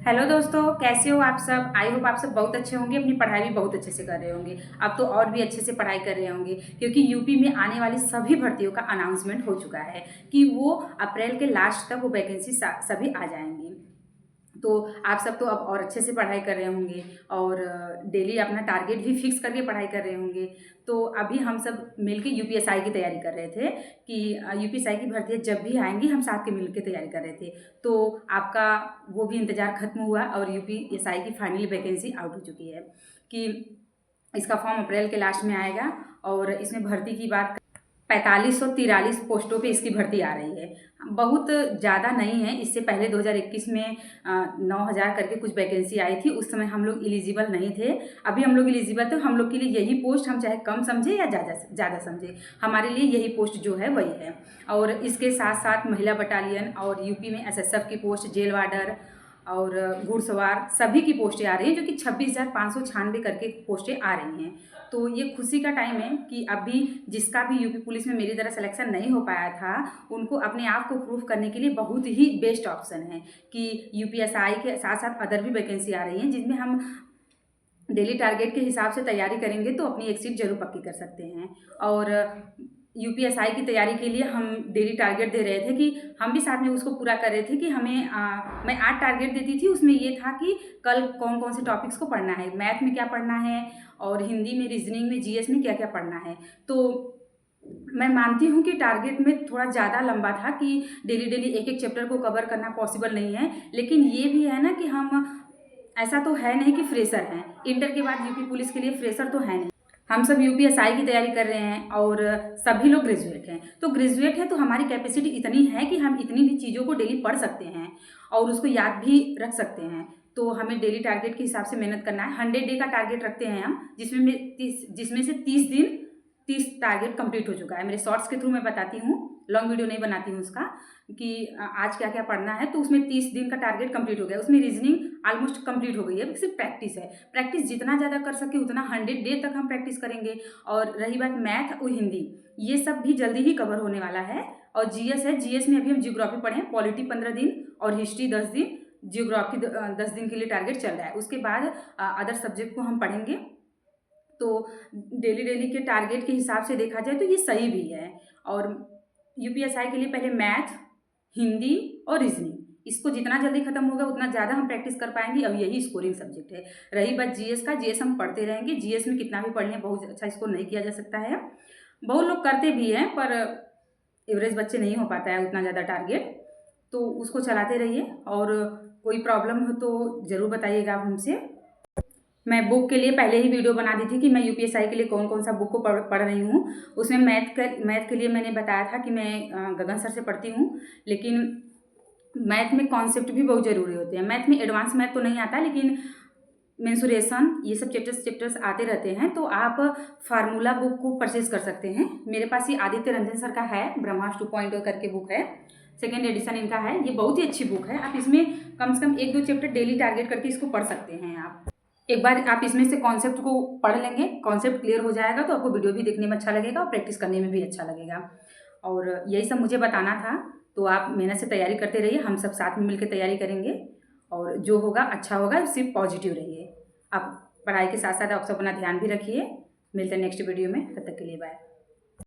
Hello दोस्तों, कैसे हो आप सब। आई होप आप सब बहुत अच्छे होंगे, अपनी पढ़ाई भी बहुत अच्छे से कर रहे होंगे। अब तो और भी अच्छे से पढ़ाई कर रहे होंगे क्योंकि यूपी में आने वाली सभी भर्तियों का अनाउंसमेंट हो चुका है कि वो अप्रैल के लास्ट तक वो वैकेंसी सभी आ जाएंगी। तो आप सब तो अब और अच्छे से पढ़ाई कर रहे होंगे और डेली अपना टारगेट भी फिक्स करके पढ़ाई कर रहे होंगे। तो अभी हम सब मिलके यूपीएसआई की तैयारी कर रहे थे कि यूपीएसआई की भर्ती जब भी आएंगी हम साथ के मिलके तैयारी कर रहे थे। तो आपका वो भी इंतज़ार खत्म हुआ और यूपीएसआई की फाइनली वैकेंसी आउट हो चुकी है कि इसका फॉर्म अप्रैल के लास्ट में आएगा। और इसमें भर्ती की बात 4543 पोस्टों पे इसकी भर्ती आ रही है। बहुत ज़्यादा नहीं है। इससे पहले 2021 में 9000 करके कुछ वैकेंसी आई थी, उस समय हम लोग एलिजिबल नहीं थे। अभी हम लोग एलिजिबल थे, हम लोग के लिए यही पोस्ट, हम चाहे कम समझे या ज़्यादा समझे, हमारे लिए यही पोस्ट जो है वही है। और इसके साथ साथ महिला बटालियन और यूपी में एसएसएफ की पोस्ट, जेल वार्डर और घुड़सवार सभी की पोस्टें आ रही हैं, जो कि 26,596 करके पोस्टें आ रही हैं। तो ये खुशी का टाइम है कि अभी जिसका भी यूपी पुलिस में मेरी तरह सिलेक्शन नहीं हो पाया था, उनको अपने आप को प्रूफ करने के लिए बहुत ही बेस्ट ऑप्शन है कि यूपीएसआई के साथ साथ अदर भी वैकेंसी आ रही हैं, जिसमें हम डेली टारगेट के हिसाब से तैयारी करेंगे तो अपनी एक सीट जरूर पक्की कर सकते हैं। और यूपीएसआई की तैयारी के लिए हम डेली टारगेट दे रहे थे कि हम भी साथ में उसको पूरा कर रहे थे कि हमें मैं 8 टारगेट देती थी। उसमें ये था कि कल कौन कौन से टॉपिक्स को पढ़ना है, मैथ में क्या पढ़ना है और हिंदी में, रीजनिंग में, जीएस में क्या क्या पढ़ना है। तो मैं मानती हूँ कि टारगेट में थोड़ा ज़्यादा लंबा था कि डेली डेली एक एक चैप्टर को कवर करना पॉसिबल नहीं है। लेकिन ये भी है ना कि हम ऐसा तो है नहीं कि फ्रेशर हैं, इंटर के बाद यूपी पुलिस के लिए फ्रेशर तो है नहीं। हम सब यूपीएसआई की तैयारी कर रहे हैं और सभी लोग ग्रेजुएट हैं। तो ग्रेजुएट है तो हमारी कैपेसिटी इतनी है कि हम इतनी भी चीज़ों को डेली पढ़ सकते हैं और उसको याद भी रख सकते हैं। तो हमें डेली टारगेट के हिसाब से मेहनत करना है। 100 डे का टारगेट रखते हैं हम, जिसमें से 30 दिन 30 टारगेट कंप्लीट हो चुका है। मेरे शॉर्ट्स के थ्रू मैं बताती हूँ, लॉन्ग वीडियो नहीं बनाती हूँ उसका, कि आज क्या क्या पढ़ना है। तो उसमें 30 दिन का टारगेट कंप्लीट हो गया। उसमें रीजनिंग ऑलमोस्ट कंप्लीट हो गई है, सिर्फ प्रैक्टिस है। प्रैक्टिस जितना ज़्यादा कर सके उतना 100 डे तक हम प्रैक्टिस करेंगे। और रही बात मैथ और हिंदी, ये सब भी जल्दी ही कवर होने वाला है। और जीएस है, जीएस में अभी हम जियोग्राफी पढ़ें, पॉलिटी 15 दिन और हिस्ट्री 10 दिन, जियोग्राफी 10 दिन के लिए टारगेट चल रहा है। उसके बाद अदर सब्जेक्ट को हम पढ़ेंगे। तो डेली डेली के टारगेट के हिसाब से देखा जाए तो ये सही भी है। और यूपीएसआई के लिए पहले मैथ, हिंदी और रीजनिंग, इसको जितना जल्दी खत्म होगा उतना ज़्यादा हम प्रैक्टिस कर पाएंगे। अब यही स्कोरिंग सब्जेक्ट है। रही बात जीएस का, जीएस हम पढ़ते रहेंगे। जीएस में कितना भी पढ़ लें बहुत अच्छा स्कोर नहीं किया जा सकता है। बहुत लोग करते भी हैं पर एवरेज बच्चे नहीं हो पाता है उतना ज़्यादा टारगेट। तो उसको चलाते रहिए और कोई प्रॉब्लम हो तो ज़रूर बताइएगा आप हमसे। मैं बुक के लिए पहले ही वीडियो बना दी थी कि मैं यूपीएसआई के लिए कौन कौन सा बुक को पढ़ रही हूँ। उसमें मैथ के लिए मैंने बताया था कि मैं गगन सर से पढ़ती हूँ। लेकिन मैथ में कॉन्सेप्ट भी बहुत ज़रूरी होते हैं। मैथ में एडवांस मैथ तो नहीं आता, लेकिन मेंसुरेशन ये सब चैप्टर्स आते रहते हैं। तो आप फार्मूला बुक को परचेज कर सकते हैं। मेरे पास ये आदित्य रंजन सर का है, ब्रह्मास्त्र 2.0 करके बुक है, सेकेंड एडिशन इनका है। ये बहुत ही अच्छी बुक है। आप इसमें कम से कम 1-2 चैप्टर डेली टारगेट करके इसको पढ़ सकते हैं। आप एक बार आप इसमें से कॉन्सेप्ट को पढ़ लेंगे, कॉन्सेप्ट क्लियर हो जाएगा तो आपको वीडियो भी देखने में अच्छा लगेगा और प्रैक्टिस करने में भी अच्छा लगेगा। और यही सब मुझे बताना था। तो आप मेहनत से तैयारी करते रहिए, हम सब साथ में मिलकर तैयारी करेंगे और जो होगा अच्छा होगा। सिर्फ पॉजिटिव रहिए। आप पढ़ाई के साथ साथ आप सब अपना ध्यान भी रखिए। मिलते हैं नेक्स्ट वीडियो में, तब तक के लिए बाय।